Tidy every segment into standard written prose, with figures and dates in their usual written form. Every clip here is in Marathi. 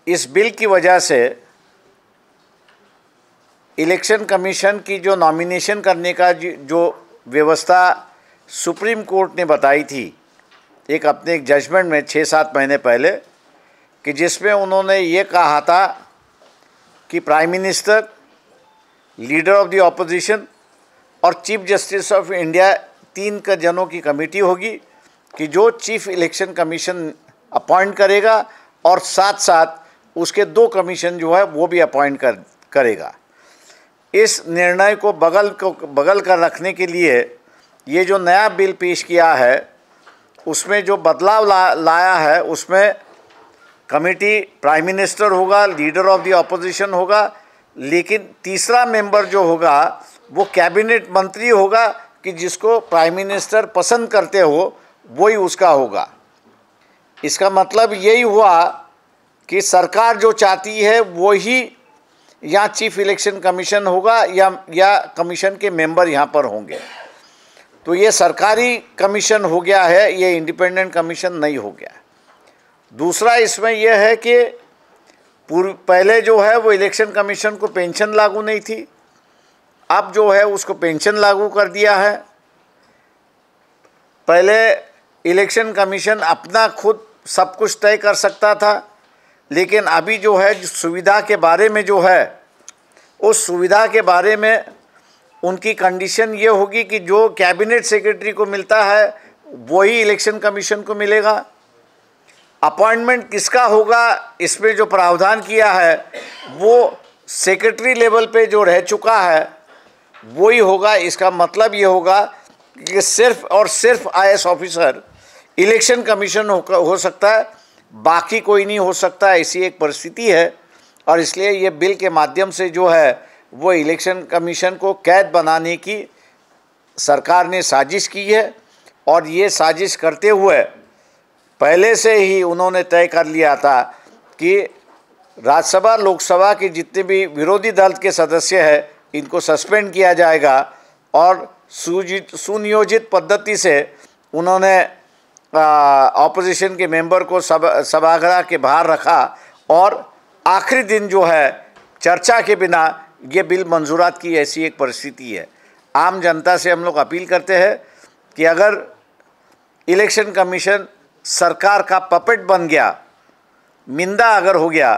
इस बिल की वजह से इलेक्शन कमीशन की जो नॉमिनेशन करने का जो व्यवस्था सुप्रीम कोर्ट ने बताई थी एक अपने एक जजमेंट में 6-7 महीने पहले, कि जिसमें उन्होंने ये कहा था कि prime minister, leader of the opposition और चीफ जस्टिस ऑफ इंडिया 3 का जनों की कमेटी होगी कि जो चीफ इलेक्शन कमीशन अपॉइंट करेगा और साथ साथ उसके 2 कमीशन जो है वो भी अपॉइंट करेगा। इस निर्णय को बगल कर रखने के लिए ये जो नया बिल पेश किया है उसमें जो बदलाव लाया है, उसमें कमेटी प्राइम मिनिस्टर होगा, लीडर ऑफ द ऑपोजिशन होगा, लेकिन तीसरा मेंबर जो होगा वो कैबिनेट मंत्री होगा कि जिसको प्राइम मिनिस्टर पसंद करते हो वही उसका होगा। इसका मतलब यही हुआ कि सरकार जो चाहती है वही या चीफ इलेक्शन कमीशन होगा या कमीशन के मेंबर यहाँ पर होंगे। तो ये सरकारी कमीशन हो गया है, ये इंडिपेंडेंट कमीशन नहीं हो गया। दूसरा इसमें यह है कि पहले जो है वो इलेक्शन कमीशन को पेंशन लागू नहीं थी, अब जो है उसको पेंशन लागू कर दिया है। पहले इलेक्शन कमीशन अपना खुद सब कुछ तय कर सकता था, लेकिन अभी जो है सुविधा के बारे में जो है उस सुविधा के बारे में उनकी कंडीशन ये होगी कि जो कैबिनेट सेक्रेटरी को मिलता है वही इलेक्शन कमीशन को मिलेगा। अपॉइंटमेंट किसका होगा इसमें जो प्रावधान किया है वो सेक्रेटरी लेवल पे जो रह चुका है वही होगा। इसका मतलब ये होगा कि सिर्फ और सिर्फ आईएएस ऑफिसर इलेक्शन कमीशन हो सकता है, बाकी कोई नहीं हो सकता, ऐसी एक परिस्थिति है। और इसलिए ये बिल के माध्यम से जो है वो इलेक्शन कमीशन को कैद बनाने की सरकार ने साजिश की है। और ये साजिश करते हुए पहले से ही उन्होंने तय कर लिया था कि राज्यसभा लोकसभा के जितने भी विरोधी दल के सदस्य हैं इनको सस्पेंड किया जाएगा और सुनियोजित पद्धति से उन्होंने ऑपोजिशन के मेंबर को सभागृह के बाहर रखा और आखिरी दिन जो है चर्चा के बिना ये बिल मंजूरात की, ऐसी एक परिस्थिति है। आम जनता से हम लोग अपील करते हैं कि अगर इलेक्शन कमीशन सरकार का पपेट बन गया, मिंदा अगर हो गया,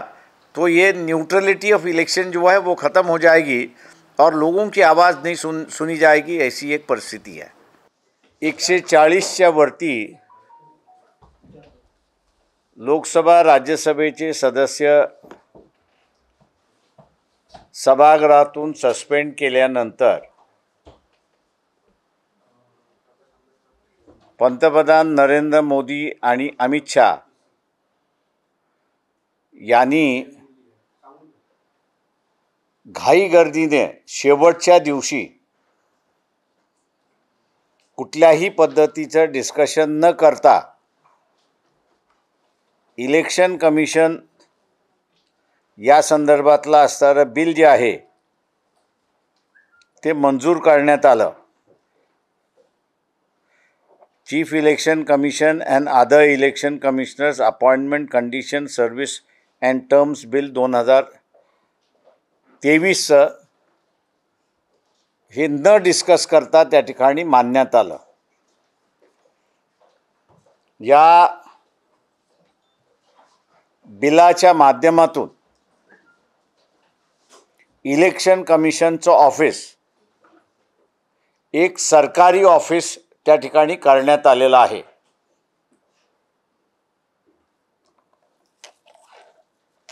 तो ये न्यूट्रलिटी ऑफ इलेक्शन जो है वो ख़त्म हो जाएगी और लोगों की आवाज़ नहीं सुनी जाएगी, ऐसी एक परिस्थिति है। 140च्या वरती लोकसभा राज्यसभेचे सदस्य सभागृहातून सस्पेंड केल्यानंतर पंतप्रधान नरेंद्र मोदी आणि अमित शाह यांनी घाईगर्दीने शेवटच्या दिवशी कुठल्याही पद्धतीचं डिस्कशन न करता इलेक्शन कमिशन या संदर्भातला असणारं बिल जे आहे ते मंजूर करण्यात आलं। Chief election commission and other election commissioners appointment condition service and terms bill 2023 हे न डिस्कस करता त्या ठिकाणी मानण्यात आलं। या बिलाच्या माध्यमातून इलेक्शन कमिशनचं ऑफिस एक सरकारी ऑफिस त्या ठिकाणी करण्यात आलेलं आहे।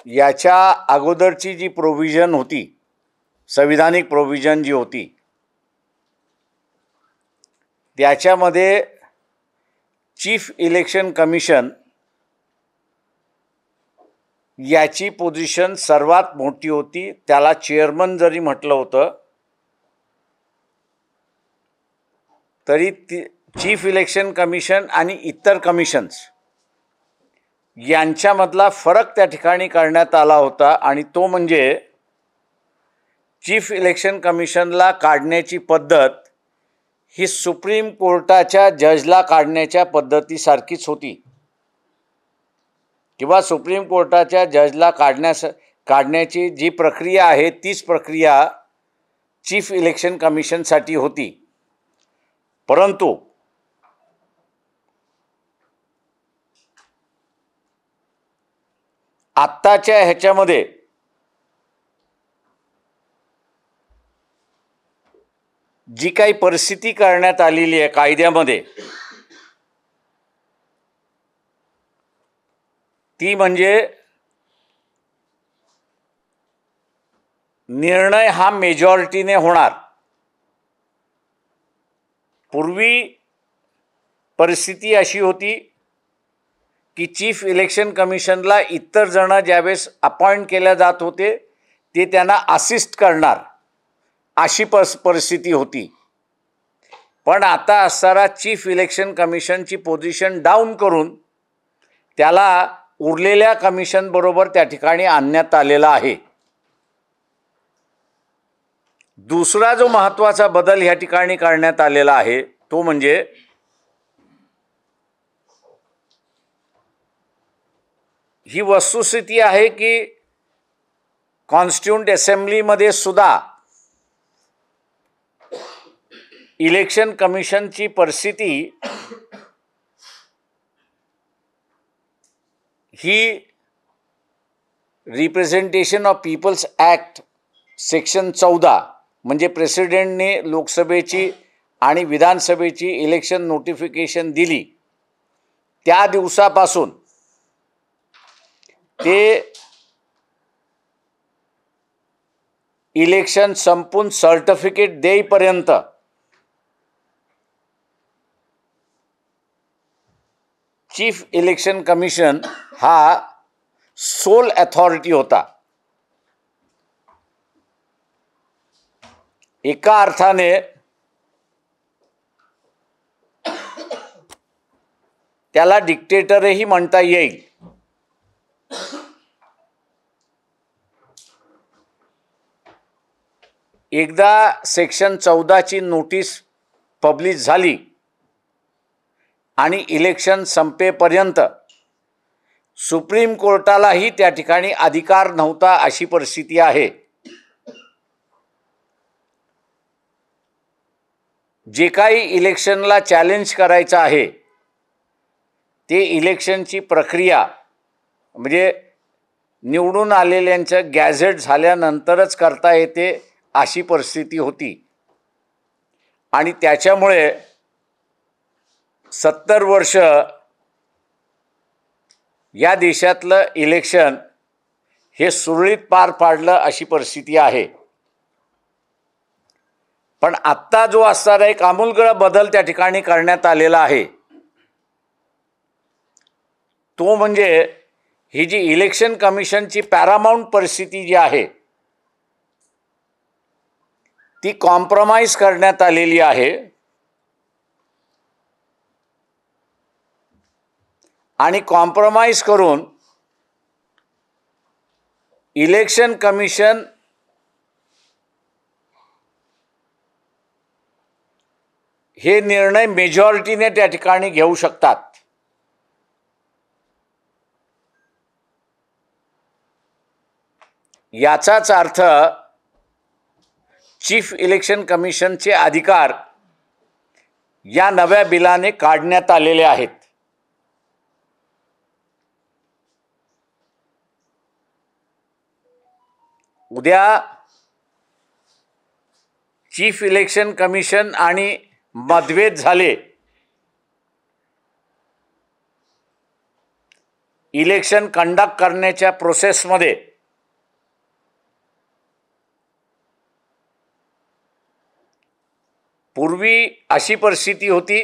याच्या अगोदरची जी प्रोव्हिजन होती, संविधानिक प्रोव्हिजन जी होती, त्याच्यामध्ये चीफ इलेक्शन कमिशन याची पोझिशन सर्वात मोठी होती। त्याला चेअरमन जरी म्हटलं होतं तरी चीफ इलेक्शन कमिशन आणि इतर कमिशन्स यांच्यामधला फरक त्या ठिकाणी करण्यात आला होता आणि तो म्हणजे चीफ इलेक्शन कमिशनला काढण्याची पद्धत ही सुप्रीम कोर्टाच्या जजला काढण्याच्या पद्धतीसारखीच होती किंवा सुप्रीम कोर्टाच्या जजला काढण्याची जी प्रक्रिया आहे तीच प्रक्रिया चीफ इलेक्शन कमिशनसाठी होती. परंतु आत्ताच्या ह्याच्यामध्ये जी काही परिस्थिती करण्यात आलेली आहे कायद्यामध्ये ती म्हणजे निर्णय हा मेजॉरिटीने होणार. पूर्वी परिस्थिती अशी होती की चीफ इलेक्शन कमिशनला इतर जण ज्यावेळेस अपॉइंट केल्या जात होते ते त्यांना असिस्ट करणार अशी परिस्थिती होती. पण आता असणारा चीफ इलेक्शन कमिशनची पोझिशन डाऊन करून त्याला उरलेल्या कमिशनबरोबर त्या ठिकाणी आणण्यात आलेला आहे. दुसरा जो महत्त्वाचा बदल ह्या ठिकाणी करण्यात आलेला आहे तो म्हणजे ही वस्तुस्थिती आहे की कॉन्स्टिट्यूंट असेंब्लीमध्ये सुद्धा इलेक्शन कमिशनची परिस्थिती ही representation of people's act section 14 म्हणजे प्रेसिडेंटने लोकसभेची आणि विधानसभेची इलेक्शन नोटिफिकेशन दिली त्या दिवसापासून ते इलेक्शन संपून सर्टिफिकेट देईपर्यंत चीफ इलेक्शन कमिशन हा सोल अथॉरिटी होता. एका अर्थाने त्याला डिक्टेटरही म्हणता येईल. एकदा सेक्शन 14ची नोटीस पब्लिश झाली आणि इलेक्शन संपेपर्यंत सुप्रीम कोर्टालाही त्या ठिकाणी अधिकार नव्हता अशी परिस्थिती आहे. जे काही इलेक्शनला चॅलेंज करायचं आहे ते इलेक्शनची प्रक्रिया म्हणजे निवडून आलेल्यांचं गॅझेट झाल्यानंतरच करता येते अशी परिस्थिती होती. आणि त्याच्यामुळे 70 वर्ष या देशातलं इलेक्शन हे सुरळीत पार पाडलं अशी परिस्थिती आहे. पण आत्ता जो असणारा एक आमूलाग्र बदल त्या ठिकाणी करण्यात आलेला आहे तो म्हणजे ही जी इलेक्शन कमिशनची पॅरामाउंट परिस्थिती जी आहे ती कॉम्प्रोमाइज करण्यात आलेली आहे. आणि कॉम्प्रोमाइज करून इलेक्शन कमिशन हे निर्णय मेजॉरिटीने त्या ठिकाणी घेऊ शकतात. याचाच अर्थ चीफ इलेक्शन कमिशनचे अधिकार या नव्या बिलाने काढण्यात आलेले आहेत. उद्या चीफ इलेक्शन कमिशन आणि मतभेद झाले, इलेक्शन कंडक्ट करण्याच्या प्रोसेसमध्ये पूर्वी अशी परिस्थिती होती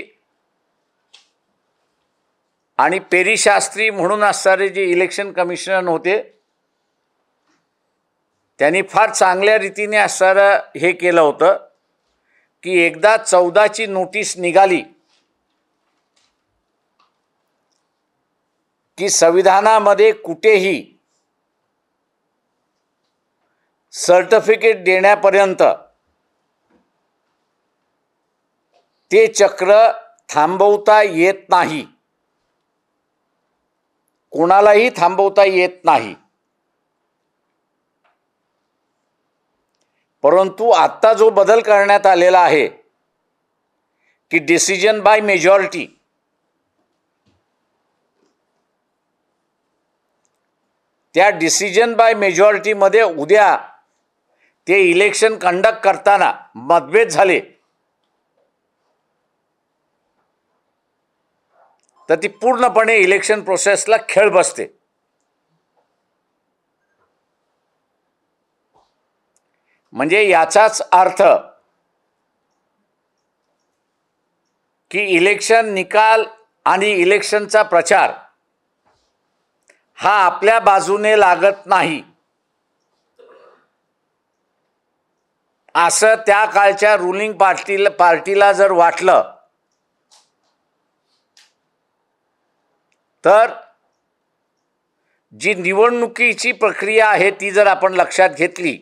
आणि पेरी शास्त्री म्हणून असणारे जे इलेक्शन कमिशनर होते त्यांनी फार चांगल्या रीतीने असणारं हे केलं होतं की एकदा 14ची नोटीस निघाली की संविधानामध्ये कुठेही सर्टिफिकेट देण्यापर्यंत ते चक्र थांबवता येत नाही. कोणालाही थांबवता येत नाही. परंतु आता जो बदल करण्यात आलेला आहे की डिसिजन बाय मेजॉरिटी, त्या डिसिजन बाय मेजॉरिटीमध्ये उद्या ते इलेक्शन कंडक्ट करताना मतभेद झाले तर ती पूर्णपणे इलेक्शन प्रोसेसला खेळ बसते. म्हणजे याचाच अर्थ की इलेक्शन निकाल आणि इलेक्शनचा प्रचार हा आपल्या बाजूने लागत नाही असं त्या काळच्या रुलिंग पार्टीला जर वाटलं तर जी निवडणुकीची प्रक्रिया आहे ती जर आपण लक्षात घेतली,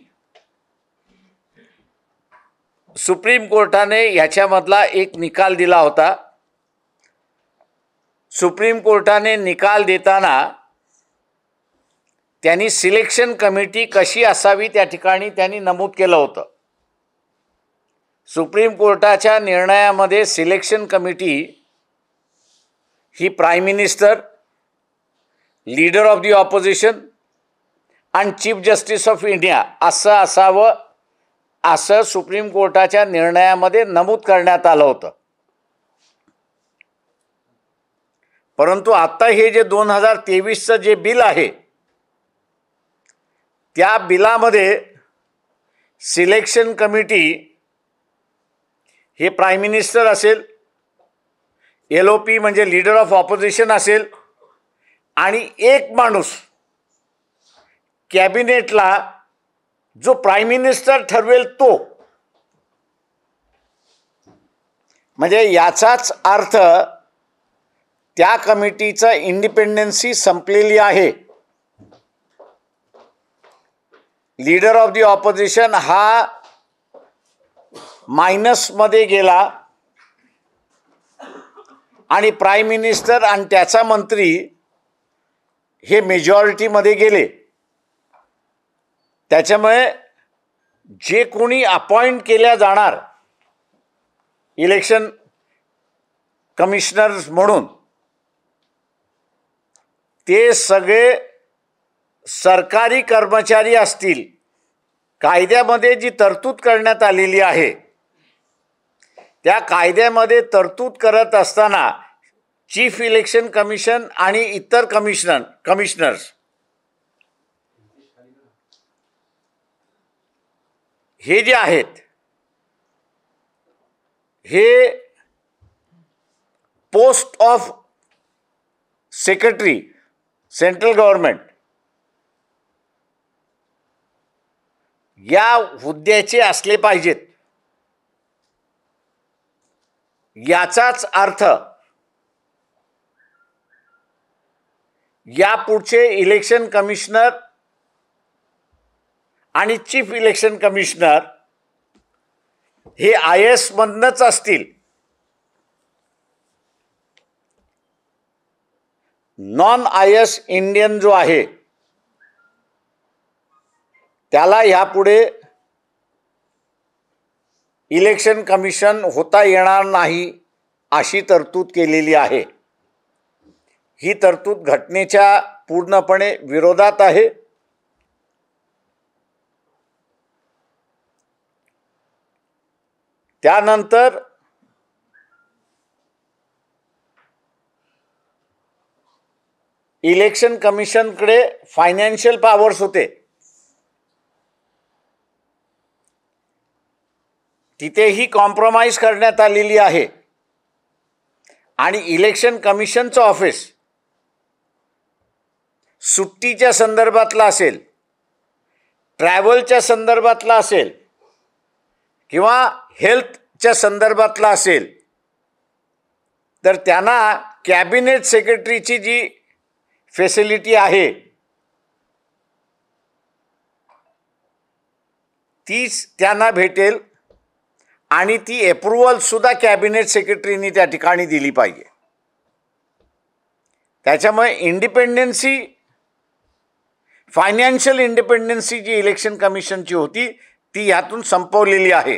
सुप्रीम कोर्टाने याच्यामधला एक निकाल दिला होता. सुप्रीम कोर्टाने निकाल देताना त्यांनी सिलेक्शन कमिटी कशी असावी त्या ठिकाणी त्यांनी नमूद केलं होतं. सुप्रीम कोर्टाच्या निर्णयामध्ये selection committee he prime minister, leader of the opposition आणि चीफ जस्टिस ऑफ इंडिया असं असावं असं सुप्रीम कोर्टाच्या निर्णयामध्ये नमूद करण्यात आलं होतं. परंतु आता हे जे 2023चं जे बिल आहे त्या बिलामध्ये सिलेक्शन कमिटी हे प्राईम मिनिस्टर असेल, LOP म्हणजे लीडर ऑफ ऑपोजिशन असेल आणि एक माणूस कॅबिनेटला जो प्राईम मिनिस्टर ठरवेल तो. म्हणजे याचाच अर्थ त्या कमिटीचं इंडिपेंडन्सी संपलेली आहे. लीडर ऑफ द ऑपोजिशन हा मायनसमध्ये गेला आणि प्राईम मिनिस्टर आणि त्याचा मंत्री हे मेजॉरिटीमध्ये गेले. त्याच्यामुळे जे कोणी अपॉइंट केल्या जाणार इलेक्शन कमिशनर्स म्हणून ते सगळे सरकारी कर्मचारी असतील. कायद्यामध्ये जी तरतूद करण्यात आलेली आहे त्या कायद्यामध्ये तरतूद करत असताना चीफ इलेक्शन कमिशन आणि इतर कमिशनर्स हे जे आहेत हे post of secretary central government या हुद्द्याचे असले पाहिजेत. याचाच अर्थ यापुढचे इलेक्शन कमिशनर आणि चीफ इलेक्शन कमिशनर हे IAS मधनंच असतील. नॉन IAS इंडियन जो आहे त्याला यापुढे इलेक्शन कमिशन होता येणार नाही अशी तरतूद केलेली आहे. ही तरतूद घटनेच्या पूर्णपणे विरोधात आहे. त्यानंतर इलेक्शन कमिशनकडे फायनान्शियल पॉवर्स होते. तिथेही कॉम्प्रोमाइज करण्यात आलेली आहे आणि इलेक्शन कमिशनचं ऑफिस सुट्टीच्या संदर्भातला असेल, ट्रॅव्हलच्या संदर्भातला असेल किंवा हेल्थच्या संदर्भातला असेल तर त्यांना कॅबिनेट सेक्रेटरीची जी फॅसिलिटी आहे तीच त्यांना भेटेल आणि ती अप्रूव्हल सुद्धा कॅबिनेट सेक्रेटरीनी त्या ठिकाणी दिली पाहिजे. त्याच्यामुळे इंडिपेंडन्सी, फायनान्शियल इंडिपेंडन्सी जी इलेक्शन कमिशनची होती ती यातून संपवलेली आहे.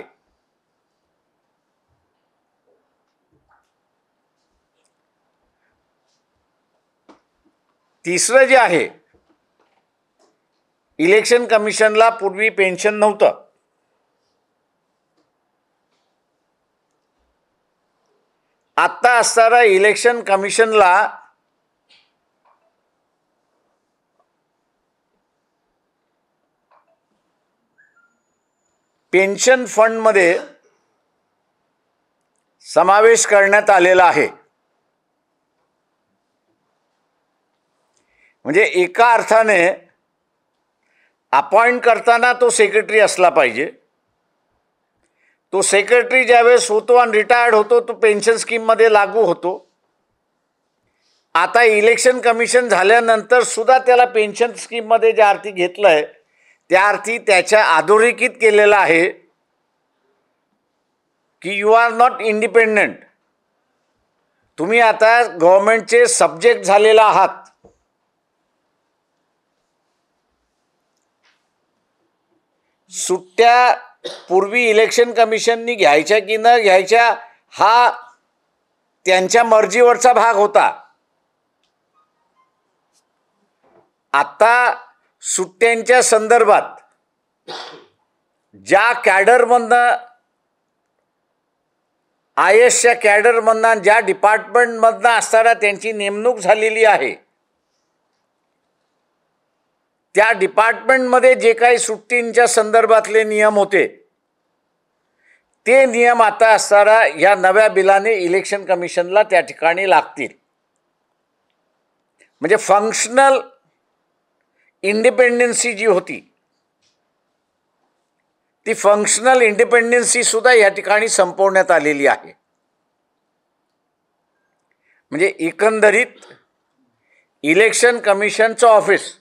तिसरं जे आहे, इलेक्शन कमिशनला पूर्वी पेन्शन नव्हतं. आता असणाऱ्या इलेक्शन कमिशनला पेन्शन फंडमध्ये समावेश करण्यात आलेला आहे. म्हणजे एका अर्थाने अपॉइंट करताना तो सेक्रेटरी असला पाहिजे. तो सेक्रेटरी ज्यावेळेस होतो आणि रिटायर्ड होतो तो पेन्शन स्कीममध्ये लागू होतो. आता इलेक्शन कमिशन झाल्यानंतर सुद्धा त्याला पेन्शन स्कीममध्ये ज्या अर्थी घेतलं आहे त्या अर्थी त्याच्या अधोरेखित केलेलं आहे की यू आर नॉट इंडिपेंडंट. तुम्ही आता गव्हर्नमेंटचे सब्जेक्ट झालेला आहात. सुट्ट्या पूर्वी इलेक्शन कमिशननी घ्यायच्या की न घ्यायच्या हा त्यांच्या मर्जीवरचा भाग होता. आता सुट्ट्यांच्या संदर्भात ज्या कॅडरमधनं, IASच्या कॅडरमधनं, ज्या डिपार्टमेंटमधनं असताना त्यांची नेमणूक झालेली आहे त्या डिपार्टमेंटमध्ये जे काही सुट्टींच्या संदर्भातले नियम होते ते नियम आता असणारा या नव्या बिलाने इलेक्शन कमिशनला त्या ठिकाणी लागतील. म्हणजे फंक्शनल इंडिपेंडन्सी जी होती ती फंक्शनल इंडिपेंडन्सी सुद्धा या ठिकाणी संपवण्यात आलेली आहे. म्हणजे एकंदरीत इलेक्शन कमिशनचं ऑफिस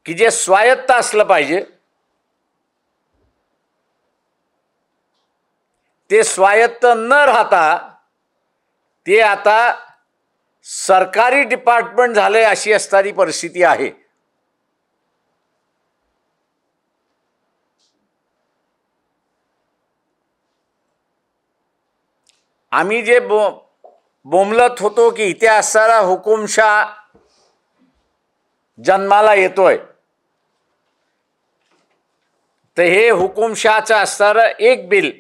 की जे स्वायत्त असलं पाहिजे ते स्वायत्त न राहता ते आता सरकारी डिपार्टमेंट झाले अशी असणारी परिस्थिती आहे. आम्ही जे बोंबलत होतो की इथे असणारा हुकुमशाह जन्माला येतोय, तर हे हुकुमशहाचं असणारं एक बिल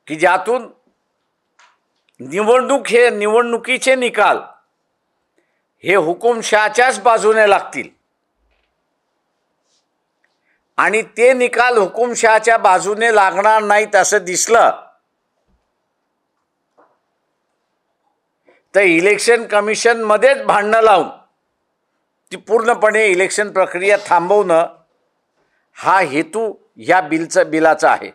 की ज्यातून निवडणुकीचे निकाल हे हुकुमशहाच्याच बाजूने लागतील आणि ते निकाल हुकुमशहाच्या बाजूने लागणार नाहीत असं दिसलं तर इलेक्शन कमिशन मध्येच भांडणं लावून ती पूर्णपणे इलेक्शन प्रक्रिया थांबवणं हा हेतू या बिलाचा आहे.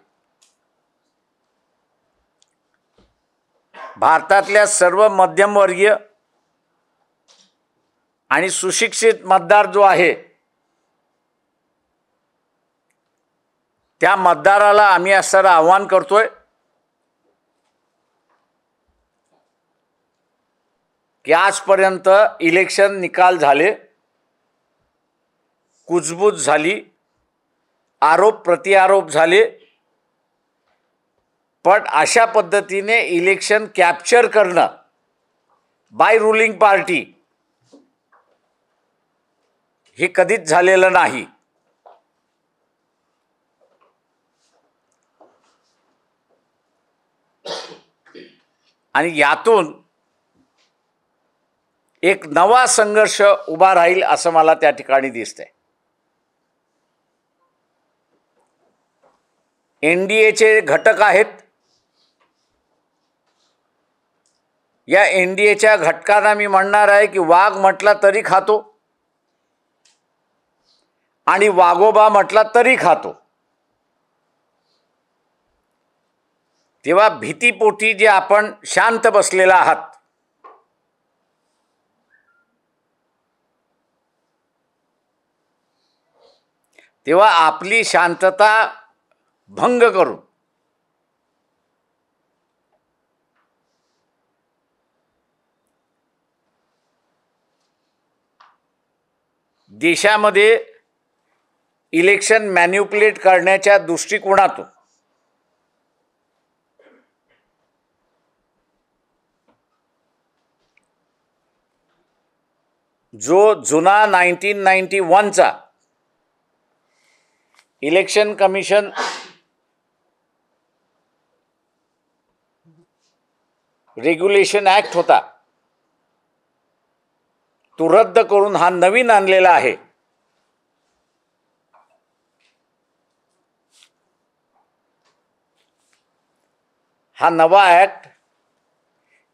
भारतातल्या सर्व मध्यमवर्गीय आणि सुशिक्षित मतदार जो आहे त्या मतदाराला आम्ही असं आव्हान करतोय की आजपर्यंत इलेक्शन निकाल झाले, कुजबूज झाली, आरोप प्रत्यारोप झाले, पण अशा पद्धतीने इलेक्शन कॅप्चर करणं बाय रुलिंग पार्टी हे कधीच झालेलं नाही. आणि यातून एक नवा संघर्ष उभा राहील असं मला त्या ठिकाणी दिसतंय. NDAचे घटक आहेत. या NDAच्या घटकांना मी म्हणणार आहे की वाघ म्हटला तरी खातो आणि वाघोबा म्हटला तरी खातो. तेव्हा भीतीपोटी जे आपण शांत बसलेला आहात तेव्हा आपली शांतता भंग करून देशामध्ये इलेक्शन मॅन्युप्युलेट करण्याच्या दृष्टिकोनातून जो जुना 1991चा इलेक्शन कमिशन रेग्युलेशन ॲक्ट होता तो रद्द करून हा नवीन आणलेला आहे. हा नवा ॲक्ट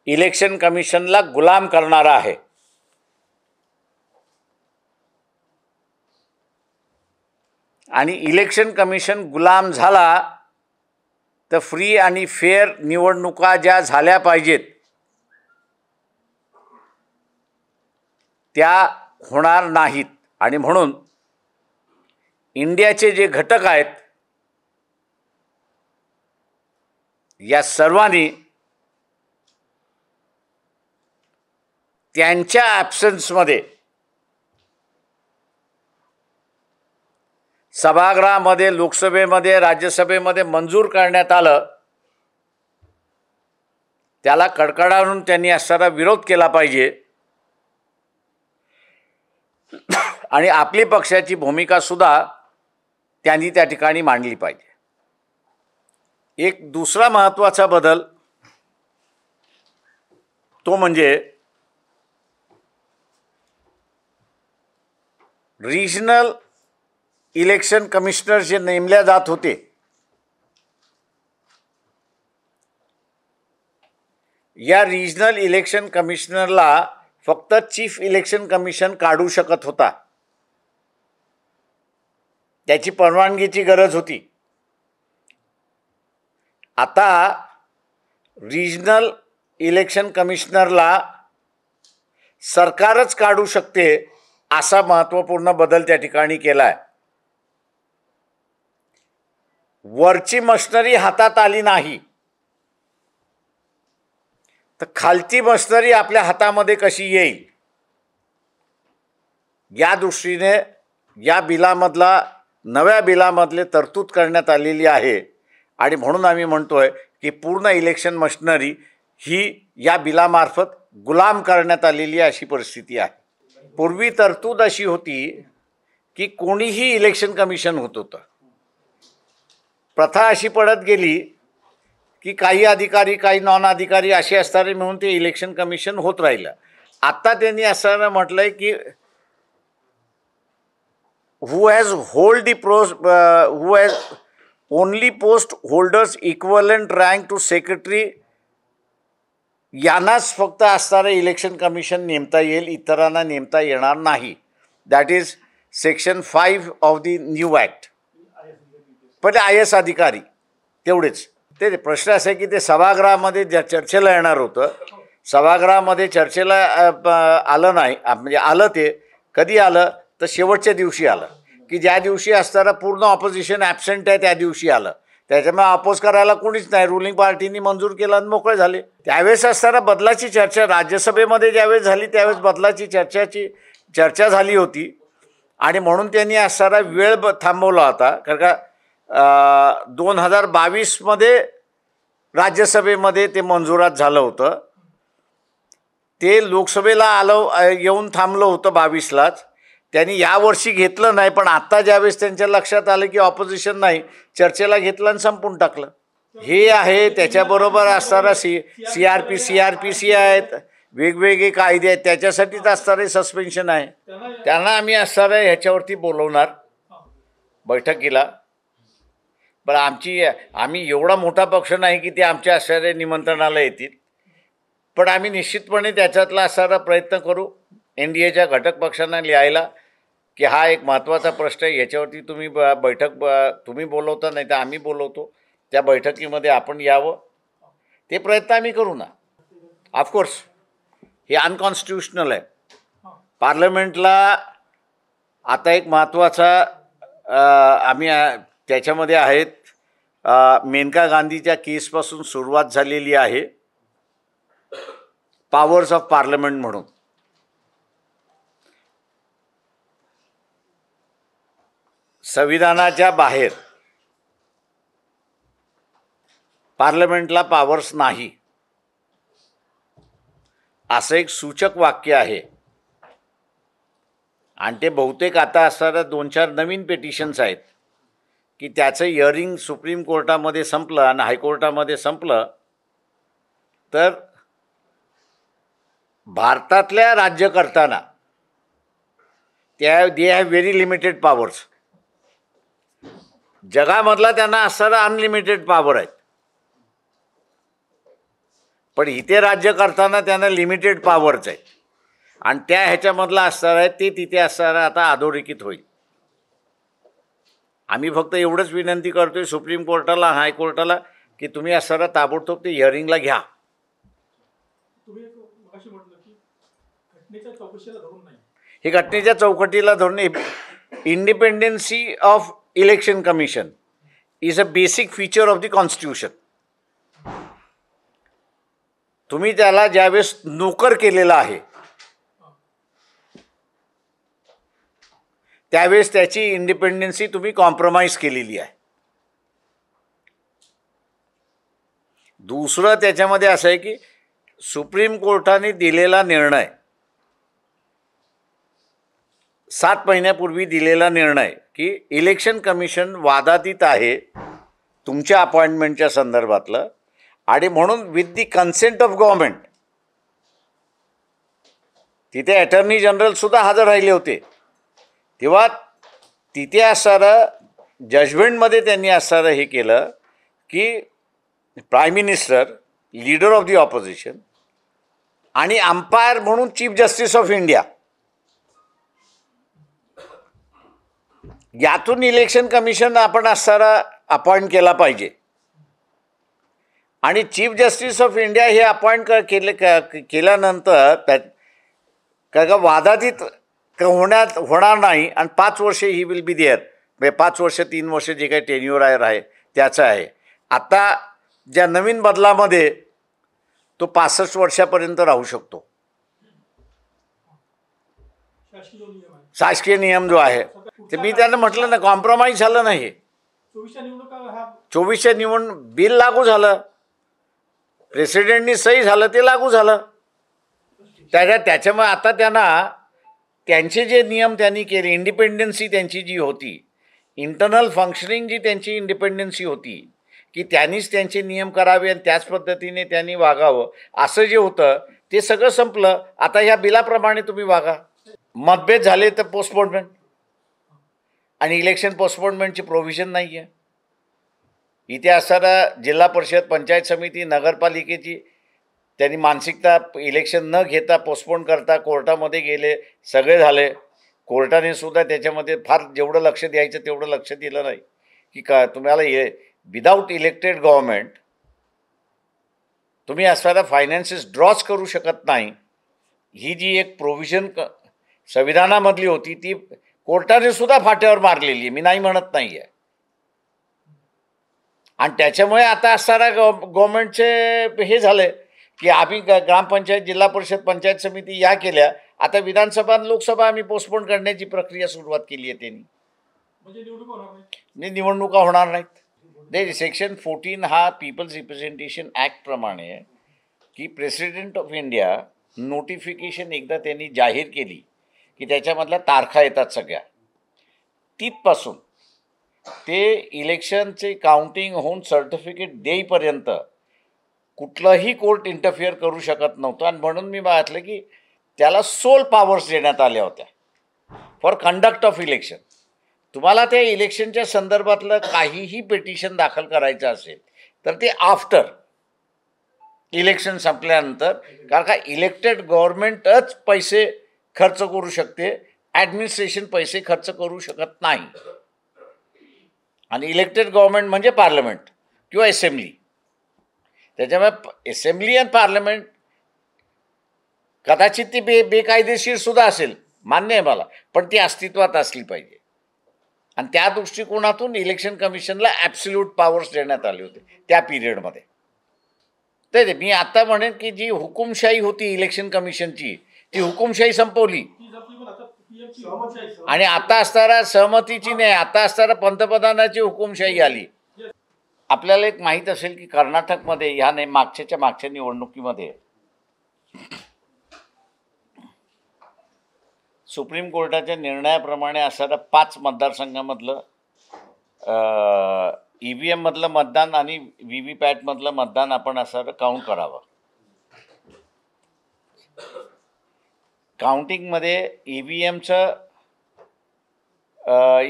इलेक्शन कमिशनला गुलाम करणारा आहे. आणि इलेक्शन कमिशन गुलाम झाला तर फ्री आणि फेअर निवडणुका ज्या झाल्या पाहिजेत त्या होणार नाहीत. आणि म्हणून इंडियाचे जे घटक आहेत या सर्वांनी त्यांच्या ॲब्सन्समध्ये सभागृहामध्ये, लोकसभेमध्ये, राज्यसभेमध्ये मंजूर करण्यात आलं त्याला कडकडावून त्यांनी असणारा विरोध केला पाहिजे. आणि आपली पक्षाची भूमिका सुद्धा त्यांनी त्या ठिकाणी मांडली पाहिजे. एक दुसरा महत्त्वाचा बदल तो म्हणजे रिजनल इलेक्शन कमिशनर जे नेमल्या जात होते या रिजनल इलेक्शन कमिशनरला फक्त चीफ इलेक्शन कमिशन काढू शकत होता. त्याची परवानगीची गरज होती. आता रिजनल इलेक्शन कमिशनरला सरकारच काढू शकते असा महत्त्वपूर्ण बदल त्या ठिकाणी केला आहे. वरची मशनरी हातात आली नाही तर खालची मशनरी आपल्या हातामध्ये कशी येईल या दृष्टीने या बिलामधला नव्या बिलामधले तरतूद करण्यात आलेली आहे. आणि म्हणून आम्ही म्हणतोय की पूर्ण इलेक्शन मशनरी ही या बिलामार्फत गुलाम करण्यात आलेली अशी परिस्थिती आहे. पूर्वी तरतूद अशी होती की कोणीही इलेक्शन कमिशन होत होतं. प्रथा अशी पडत गेली की काही अधिकारी काही नॉन अधिकारी असे असणारे म्हणून ते इलेक्शन कमिशन होत राहिलं. आता त्यांनी असं म्हटलंय की who has hold the who has only post holders equivalent rank to secretary यांनाच फक्त असणारे इलेक्शन कमिशन नेमता येईल, इतरांना नेमता येणार नाही. That is section 5 of the new act. पण IS अधिकारी तेवढेच. ते प्रश्न असा आहे की ते सभागृहामध्ये ज्या चर्चेला येणार होतं सभागृहामध्ये चर्चेला आलं नाही. म्हणजे आलं ते कधी आलं तर शेवटच्या दिवशी आलं की ज्या दिवशी असणारा पूर्ण ऑपोजिशन ॲब्सेंट आहे त्या दिवशी आलं. त्याच्यामुळे अपोज करायला कोणीच नाही. रुलिंग पार्टीनी मंजूर केलं आणि मोकळे झाले. त्यावेळेस असणारा बदलाची चर्चा राज्यसभेमध्ये ज्यावेळेस झाली त्यावेळेस बदलाची चर्चा झाली होती. आणि म्हणून त्यांनी असणारा वेळ थांबवला होता. कारण का 2022मध्ये राज्यसभेमध्ये ते मंजुरात झालं होतं. ते लोकसभेला येऊन थांबलं होतं 22लाच. त्यांनी यावर्षी घेतलं नाही. पण आत्ता ज्यावेळेस त्यांच्या लक्षात आलं की ऑपोजिशन नाही चर्चेला घेतलं आणि संपून टाकलं. हे आहे. त्याच्याबरोबर असणारा CRPC आहेत, वेगवेगळे कायदे आहेत, त्याच्यासाठीच असणारे सस्पेन्शन आहे. त्यांना आम्ही असणाऱ्या ह्याच्यावरती बोलवणार बैठकीला. पण आम्ही एवढा मोठा पक्ष नाही की ते आमच्या असणाऱ्या निमंत्रणाला येतील. पण आम्ही निश्चितपणे त्याच्यातला असणारा प्रयत्न करू NDAच्या घटक पक्षांना लिहायला की हा एक महत्त्वाचा प्रश्न आहे. याच्यावरती तुम्ही तुम्ही बोलवता नाही तर आम्ही बोलवतो. त्या बैठकीमध्ये आपण यावं ते प्रयत्न आम्ही करू ना. ऑफकोर्स हे अनकॉन्स्टिट्युशनल आहे. पार्लमेंटला आता एक महत्त्वाचा आम्ही त्याच्यामध्ये आहेत. मेनका गांधीच्या केसपासून सुरुवात झालेली आहे पॉवर्स ऑफ पार्लमेंट म्हणून. संविधानाच्या बाहेर पार्लमेंटला पॉवर्स नाही असं एक सूचक वाक्य आहे. आणि ते बहुतेक आता असणाऱ्या 2-4 नवीन पिटिशन्स आहेत की त्याचं हिअरिंग सुप्रीम कोर्टामध्ये संपलं आणि हायकोर्टामध्ये संपलं तर भारतातल्या राज्यकर्त्यांना they have very limited powers. जगामधला त्यांना असणारा अनलिमिटेड पॉवर आहेत, पण इथे राज्य करताना त्यांना लिमिटेड पॉवर्स आहेत आणि त्या ह्याच्यामधला असणार आहे ते तिथे असणार आता अधोरेखित होईल. आम्ही फक्त एवढंच विनंती करतोय सुप्रीम कोर्टाला, हायकोर्टाला की तुम्ही असणारा ताबडतोब ते हिअरिंगला घ्या. हे घटनेच्या चौकटीला धरून independency of election commission is a basic feature of the constitution. तुम्ही त्याला ज्यावेळेस नोकर केलेला आहे त्यावेळेस त्याची इंडिपेंडन्सी तुम्ही कॉम्प्रोमाइज केलेली आहे. दुसरं त्याच्यामध्ये असं आहे की सुप्रीम कोर्टाने दिलेला निर्णय 7 महिन्यापूर्वी दिलेला निर्णय की इलेक्शन कमिशन वादातीत आहे तुमच्या अपॉइंटमेंटच्या संदर्भातलं आणि म्हणून with the consent of government. तिथे अटर्नी जनरल सुद्धा हजर राहिले होते. तेव्हा तिथे असणारं जजमेंटमध्ये त्यांनी असणारं हे केलं की prime minister, leader of the opposition आणि अंपायर म्हणून चीफ जस्टिस ऑफ इंडिया यातून इलेक्शन कमिशन आपण असणारा अपॉइंट केला पाहिजे. आणि चीफ जस्टिस ऑफ इंडिया हे अपॉइंट केल्यानंतर का वादातीत होणार नाही आणि 5 वर्षे ही विल बी देअर. म्हणजे 5 वर्ष 3 वर्ष जे काही टेन्युअर आहे त्याचं आहे. आता ज्या नवीन बदलामध्ये तो 65 वर्षापर्यंत राहू शकतो. शासकीय नियम जो आहे ते मी त्यांना म्हटलं ना कॉम्प्रोमाइज झालं नाही. 24च्या निवडणूक बिल लागू झालं, प्रेसिडेंटनी सही झालं, ते लागू झालं. त्याच्यामुळे आता त्यांना त्यांचे जे नियम त्यांनी केले, इंडिपेंडन्सी त्यांची जी होती, इंटरनल फंक्शनिंग जी त्यांची इंडिपेंडन्सी होती की त्यांनीच त्यांचे नियम करावे आणि त्याच पद्धतीने त्यांनी वागावं असं जे होतं ते सगळं संपलं. आता ह्या बिलाप्रमाणे तुम्ही वागा. मतभेद झाले तर पोस्टपोनमेंट, आणि इलेक्शन पोस्टपोनमेंटची प्रोव्हिजन नाही आहे. इथे असणारा जिल्हा परिषद, पंचायत समिती, नगरपालिकेची त्यांनी मानसिकता इलेक्शन न घेता पोस्टपोन करता कोर्टामध्ये गेले, सगळे झाले. कोर्टाने सुद्धा त्याच्यामध्ये फार जेवढं लक्ष द्यायचं तेवढं लक्ष दिलं नाही की का तुम्हाला विदाऊट इलेक्टेड गव्हर्नमेंट तुम्ही असणारा फायनान्सेस ड्रॉच करू शकत नाही. ही जी एक प्रोव्हिजन संविधानामधली होती ती कोर्टाने सुद्धा फाट्यावर मारलेली आहे, मी नाही म्हणत नाही आहे. आणि त्याच्यामुळे आता असणारा गव्हर्नमेंटचे हे झालं की आम्ही ग्रामपंचायत, जिल्हा परिषद, पंचायत समिती या केल्या, आता विधानसभा आणि लोकसभा आम्ही पोस्टपोन करण्याची प्रक्रिया सुरुवात केली आहे त्यांनी. निवडणुका होणार नाहीत. सेक्शन 14 हा पीपल्स रिप्रेझेंटेशन ॲक्टप्रमाणे की प्रेसिडेंट ऑफ इंडिया नोटिफिकेशन एकदा त्यांनी जाहीर केली की त्याच्यामधल्या तारखा येतात सगळ्या, तिथपासून ते इलेक्शनचे काउंटिंग होऊन सर्टिफिकेट देईपर्यंत कुठलंही कोर्ट इंटरफिअर करू शकत नव्हतं. आणि म्हणून मी म्हटलं की त्याला सोल पॉवर्स देण्यात आल्या होत्या फॉर कंडक्ट ऑफ इलेक्शन. तुम्हाला त्या इलेक्शनच्या संदर्भातलं काहीही पिटिशन दाखल करायचं असेल तर ते आफ्टर इलेक्शन संपल्यानंतर, कारण का इलेक्टेड गव्हर्नमेंटच पैसे खर्च करू शकते, ॲडमिनिस्ट्रेशन पैसे खर्च करू शकत नाही. आणि इलेक्टेड गव्हर्नमेंट म्हणजे पार्लमेंट किंवा असेंब्ली. त्याच्यामुळे असेंब्ली आणि पार्लमेंट कदाचित ती बेकायदेशीर सुद्धा असेल, मान्य आहे मला, पण ती अस्तित्वात असली पाहिजे. आणि त्या दृष्टिकोनातून इलेक्शन कमिशनला ॲब्सोल्यूट पॉवर्स देण्यात आले होते त्या पिरियडमध्ये. ते मी आता म्हणेन की जी हुकुमशाही होती इलेक्शन कमिशनची ती हुकुमशाही संपवली. आणि आता असताना सहमतीची नाही, आता असताना पंतप्रधानाची हुकुमशाही आली. आपल्याला एक माहीत असेल की कर्नाटकमध्ये ह्या नाही मागच्या निवडणुकीमध्ये सुप्रीम कोर्टाच्या निर्णयाप्रमाणे असणाऱ्या 5 मतदारसंघामधलं EVM मधलं मतदान आणि VVPAT मधलं मतदान आपण असं काउंट करावं. काउंटिंगमध्ये EVMचं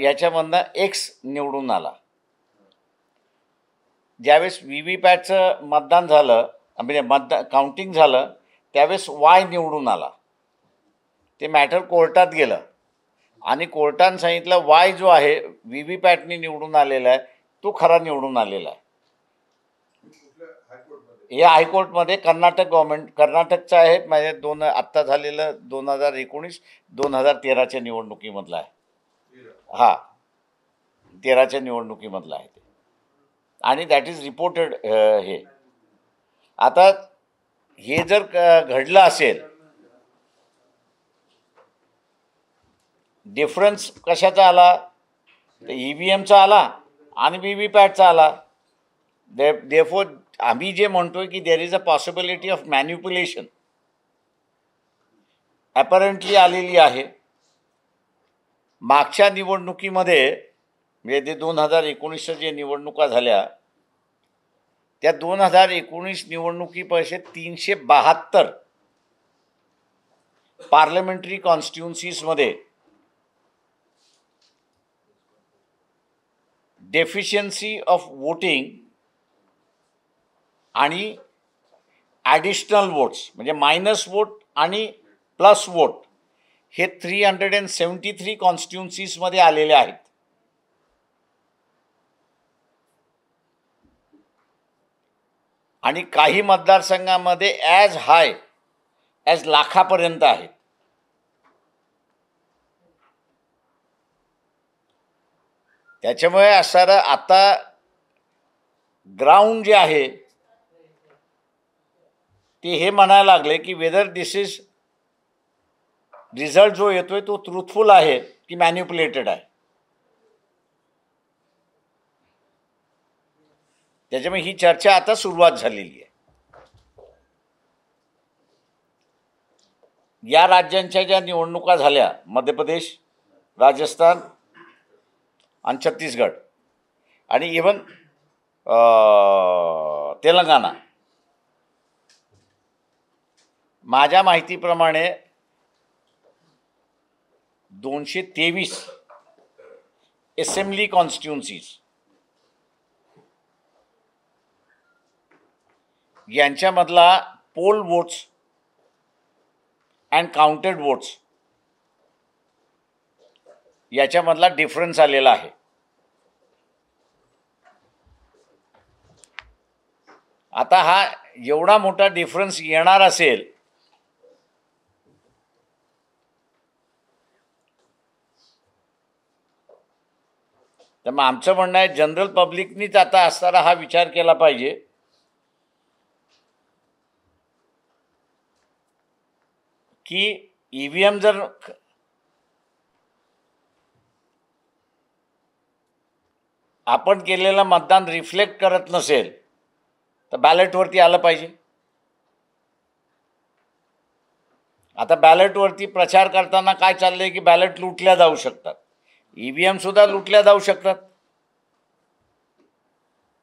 याच्यामधनं X निवडून आला. ज्यावेळेस VVPATचं मतदान झालं म्हणजे काउंटिंग झालं त्यावेळेस Y निवडून आला. ते मॅटर कोर्टात गेलं आणि कोर्टानं सांगितलं Y जो आहे VVPATनी निवडून आलेला आहे तो खरा निवडून आलेला आहे. हे हायकोर्टमध्ये कर्नाटकचं आहे. म्हणजे आत्ता झालेलं 2019-2013च्या निवडणुकीमधलं आहे. हां, 13च्या निवडणुकीमधलं आहे ते. आणि दॅट इज रिपोर्टेड. हे आता हे जर घडलं असेल, डिफरन्स कशाचा आला तर EVMचा आला आणि VVPATचा आला. देअरफॉर आम्ही जे म्हणतोय की there is a possibility of manipulation apparently आलेली आहे. मागच्या निवडणुकीमध्ये म्हणजे ते 2019च्या जे निवडणुका झाल्या त्या 2019 निवडणुकीपैकी 372 पार्लमेंटरी कॉन्स्टिट्युन्सीजमध्ये डेफिशियन्सी ऑफ वोटिंग आणि ॲडिशनल वोट्स म्हणजे मायनस वोट आणि प्लस वोट हे 373 कॉन्स्टिट्युन्सीजमध्ये आलेले आहेत. आणि काही मतदारसंघामध्ये ॲज हाय ॲज लाखापर्यंत आहेत. त्याच्यामुळे असणारं आता ग्राउंड जे आहे ते हे म्हणायला लागले की वेदर दिस इज रिझल्ट जो येतोय तो ट्रूथफुल आहे की मॅन्युप्युलेटेड आहे. त्याच्यामुळे ही चर्चा आता सुरुवात झालेली आहे. या राज्यांच्या ज्या निवडणुका झाल्या मध्य प्रदेश, राजस्थान आणि छत्तीसगड आणि इव्हन तेलंगणा, माझ्या माहितीप्रमाणे 223 असेंब्ली कॉन्स्टिट्युन्सीज यांच्यामधला poll votes and counted votes याच्यामधला डिफरन्स आलेला आहे. आता हा एवढा मोठा डिफरन्स येणार असेल तर मग आमचं म्हणणं आहे जनरल पब्लिकनीच आता असताना हा विचार केला पाहिजे की EVM जर आपण केलेलं मतदान रिफ्लेक्ट करत नसेल तर बॅलेटवरती आलं पाहिजे. आता बॅलेटवरती प्रचार करताना काय चाललंय की बॅलेट लुटल्या जाऊ शकतात, EVM सुद्धा लुटल्या जाऊ शकतात.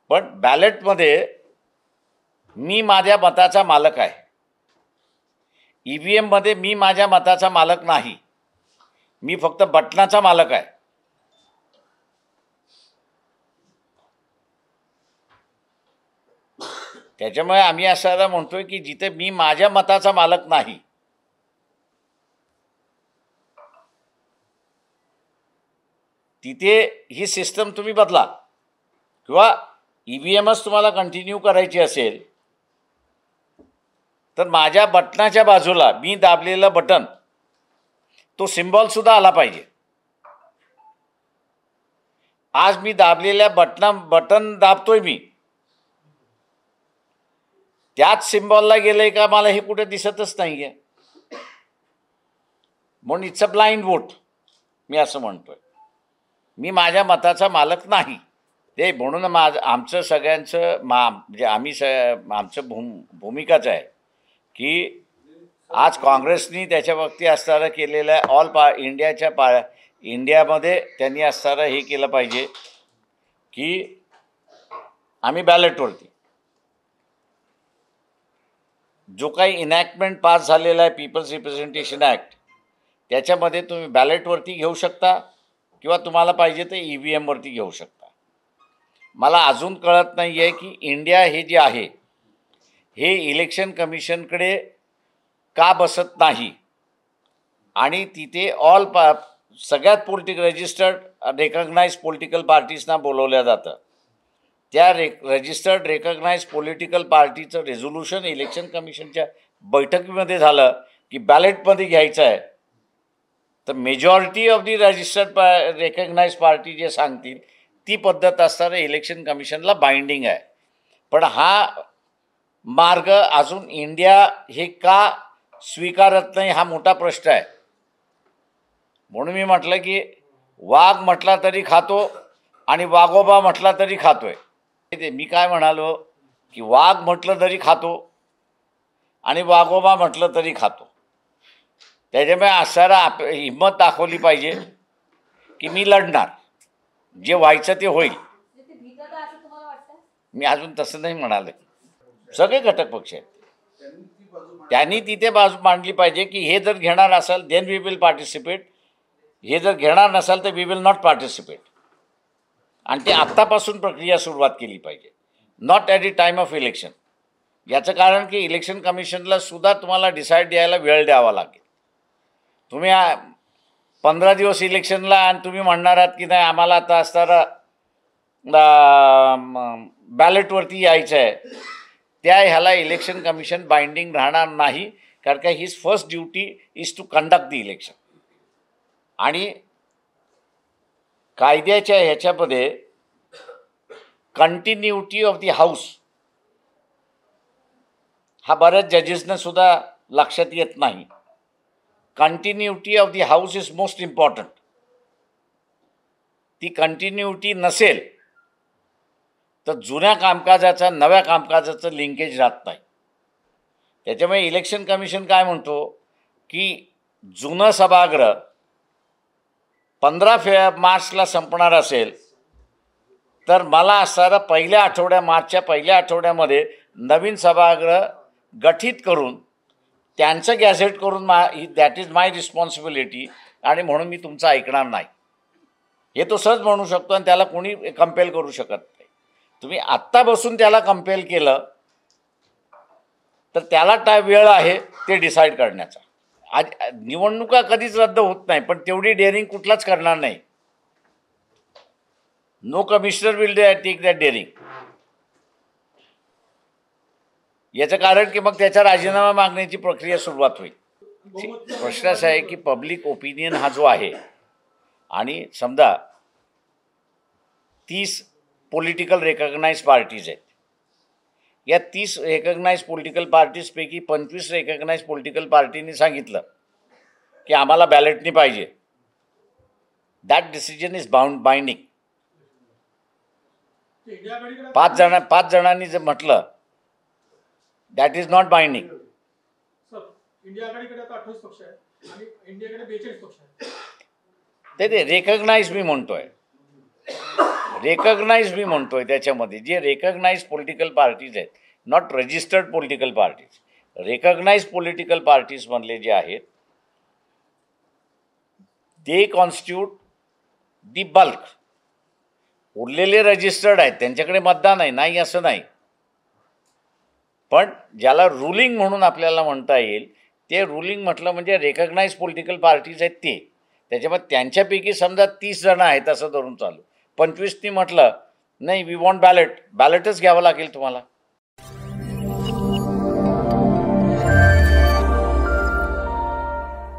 पण बॅलेटमध्ये मी माझ्या मताचा मालक आहे. EVM मध्ये मी माझ्या मताचा मालक नाही, मी फक्त बटनाचा मालक आहे. त्याच्यामुळे आम्ही असं म्हणतोय की जिथे मी माझ्या मताचा मालक नाही तिथे ही सिस्टम तुम्ही बदला किंवा EVMच तुम्हाला कंटिन्यू करायची असेल तर माझ्या बटनाच्या बाजूला मी दाबलेलं बटन तो सिम्बॉल सुद्धा आला पाहिजे. आज मी दाबलेल्या बटन दाबतोय मी, त्याच सिम्बॉलला गेलंय का मला हे कुठे दिसतच नाहीये. म्हणून इट्स अ ब्लाइंड वोट, मी असं म्हणतोय. मी माझ्या मताचा मालक नाही ते, म्हणून आमचं सगळ्यांचं म्हणजे आमचं भूमिकाच आहे की आज काँग्रेसनी त्याच्या बाबतीत असणारं केलेलं इंडियामध्ये त्यांनी असणारं हे केलं पाहिजे की आम्ही बॅलेटवरती जो काही इनॅक्टमेंट पास झालेला आहे पीपल्स रिप्रेझेंटेशन ॲक्ट, त्याच्यामध्ये तुम्ही बॅलेटवरती घेऊ शकता किंवा तुम्हाला पाहिजे तर EVMवरती घेऊ शकता. मला अजून कळत नाही आहे की इंडिया हे जे आहे हे इलेक्शन कमिशनकडे का बसत नाही आणि तिथे सगळ्यात रजिस्टर्ड रेकग्नाइज पॉलिटिकल पार्टीजना बोलवल्या जातं. त्या रजिस्टर्ड रेकग्नाइज पॉलिटिकल पार्टीचं रेझोल्युशन इलेक्शन कमिशनच्या बैठकीमध्ये झालं की बॅलेटमध्ये घ्यायचं आहे, तर majority of the registered recognise party जे सांगतील ती पद्धत असताना इलेक्शन कमिशनला बाइंडिंग आहे. पण हा मार्ग अजून इंडिया हे का स्वीकारत नाही हा मोठा प्रश्न आहे. म्हणून मी म्हटलं की वाघ म्हटला तरी खातो आणि वाघोबा म्हटला तरी खातोय. मी काय म्हणालो की वाघ म्हटलं तरी खातो आणि वाघोबा म्हटलं तरी खातो. त्याच्यामुळे असारा हिंमत दाखवली पाहिजे की मी लढणार, जे व्हायचं ते होईल. मी अजून तसं नाही म्हणाले. सगळे घटक पक्ष आहेत, त्यांनी तिथे बाजू मांडली पाहिजे की हे जर घेणार असाल देन वी विल पार्टिसिपेट, हे जर घेणार नसाल तर वी विल नॉट पार्टिसिपेट. आणि ते आत्तापासून प्रक्रिया सुरुवात केली पाहिजे, not at the time of election. याचं कारण की इलेक्शन कमिशनला सुद्धा तुम्हाला डिसाईड द्यायला वेळ द्यावा लागेल. तुम्ही 15 दिवस इलेक्शनला आणि तुम्ही म्हणणार आहात की नाही आम्हाला आता असताना बॅलेटवरती यायचं आहे, त्या ह्याला इलेक्शन कमिशन बाइंडिंग राहणार नाही. कारण का his first duty is to conduct the election. आणि कायद्याच्या ह्याच्यामध्ये कंटिन्युटी ऑफ द हाऊस हा बऱ्याच जजेसना सुद्धा लक्षात येत नाही. Continuity of the house is most important. ती कंटिन्युटी नसेल तर जुन्या कामकाजाचा नव्या कामकाजाचं लिंकेज राहत नाही. त्याच्यामुळे इलेक्शन कमिशन काय म्हणतो की जुनं सभागृह 15 मार्चला संपणार असेल तर मला असणारा मार्चच्या पहिल्या आठवड्यामध्ये नवीन सभागृह गठीत करून त्यांचं गॅझेट करून दॅट इज माय रिस्पॉन्सिबिलिटी, आणि म्हणून मी तुमचं ऐकणार नाही, हे तो सहज म्हणू शकतो आणि त्याला कोणी कंपेल करू शकत नाही. तुम्ही आत्ता बसून त्याला कंपेल केलं तर त्याला वेळ आहे ते डिसाईड करण्याचा. आज निवडणुका कधीच रद्द होत नाही, पण तेवढी डेअरिंग कुठलाच करणार नाही. No commissioner will take that daring. याचं कारण की मग त्याचा राजीनामा मागण्याची प्रक्रिया सुरुवात होईल. प्रश्न असा आहे की पब्लिक ओपिनियन हा जो आहे, आणि समजा 30 पॉलिटिकल रेकग्नाइज पार्टीज आहेत, या 30 रेकग्नाइज पॉलिटिकल पार्टीजपैकी 25 रेकग्नाइज पॉलिटिकल पार्टीनी सांगितलं की आम्हाला बॅलेटनी पाहिजे. That decision is binding. 5 जणांनी जर म्हटलं दॅट इज नॉट बाइंडिंग. ते रेकग्नाइज मी म्हणतोय, त्याच्यामध्ये जे रेकग्नाइज पॉलिटिकल पार्टीज आहेत, not registered political parties, recognise political parties मधले जे आहेत दे कॉन्स्टिट्यूट दी बल्क. उरलेले रजिस्टर्ड आहेत त्यांच्याकडे मतदान आहे, नाही असं नाही, पण ज्याला रुलिंग म्हणून आपल्याला म्हणता येईल ते रुलिंग म्हटलं म्हणजे रेकग्नाइज पॉलिटिकल पार्टीज आहेत ते. त्याच्यामध्ये त्यांच्यापैकी समजा 30 जण आहेत असं धरून चालू, 25नी म्हटलं नाही वी वॉन्ट बॅलेटच घ्यावं लागेल तुम्हाला.